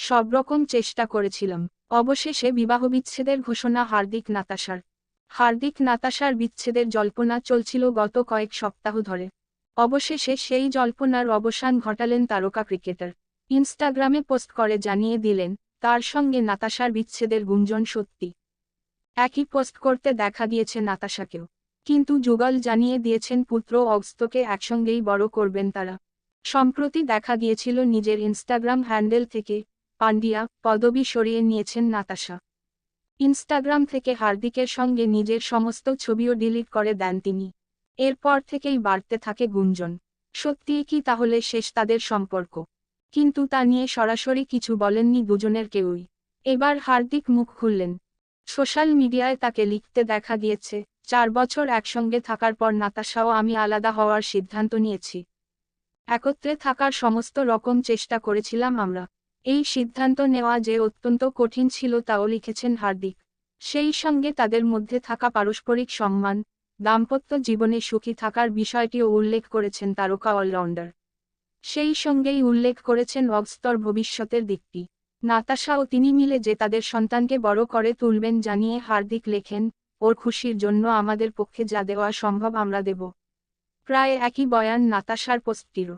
সব রকম চেষ্টা করেছিলাম। অবশেষে বিবাহবিচ্ছেদের ঘোষণা হার্দিক নাতাশার বিচ্ছেদের জল্পনা চলছিল গত কয়েক সপ্তাহ ধরে। অবশেষে সেই জল্পনার অবসান ঘটালেন তারকা ক্রিকেটার। ইনস্টাগ্রামে পোস্ট করে জানিয়ে দিলেন, তার সঙ্গে নাতাশার বিচ্ছেদের গুঞ্জন সত্যি। একই পোস্ট করতে দেখা গিয়েছে নাতাশাকেও। কিন্তু যুগল জানিয়ে দিয়েছেন পুত্র অগস্ত্যকে একসঙ্গেই বড় করবেন তারা। সম্প্রতি দেখা গিয়েছিল নিজের ইনস্টাগ্রাম হ্যান্ডেল থেকে পান্ডিয়া পদবি সরিয়ে নিয়েছেন নাতাশা। ইনস্টাগ্রাম থেকে হার্দিকের সঙ্গে নিজের সমস্ত ছবিও ডিলিট করে দেন তিনি। এরপর থেকেই বাড়তে থাকে গুঞ্জন, সত্যিই কি তাহলে শেষ তাদের সম্পর্ক? কিন্তু তা নিয়ে সরাসরি কিছু বলেননি দুজনের কেউই। এবার হার্দিক মুখ খুললেন। সোশ্যাল মিডিয়ায় তাকে লিখতে দেখা গিয়েছে, 4 বছর একসঙ্গে থাকার পর নাতাশাও আমি আলাদা হওয়ার সিদ্ধান্ত নিয়েছি। একত্রে থাকার সমস্ত রকম চেষ্টা করেছিলাম আমরা। এই সিদ্ধান্ত নেওয়া যে অত্যন্ত কঠিন ছিল তাও লিখেছেন হার্দিক। সেই সঙ্গে তাদের মধ্যে থাকা পারস্পরিক সম্মান, দাম্পত্য জীবনে সুখী থাকার বিষয়টিও উল্লেখ করেছেন তারকা অলরাউন্ডার। সেই সঙ্গেই উল্লেখ করেছেন অগস্ত্যর ভবিষ্যতের দিকটি। নাতাশা ও তিনি মিলে যে তাদের সন্তানকে বড় করে তুলবেন জানিয়ে হার্দিক লেখেন, ওর খুশির জন্য আমাদের পক্ষে যা দেওয়া সম্ভব আমরা দেব। প্রায় একই বয়ান নাতাশার পোস্টটিরও।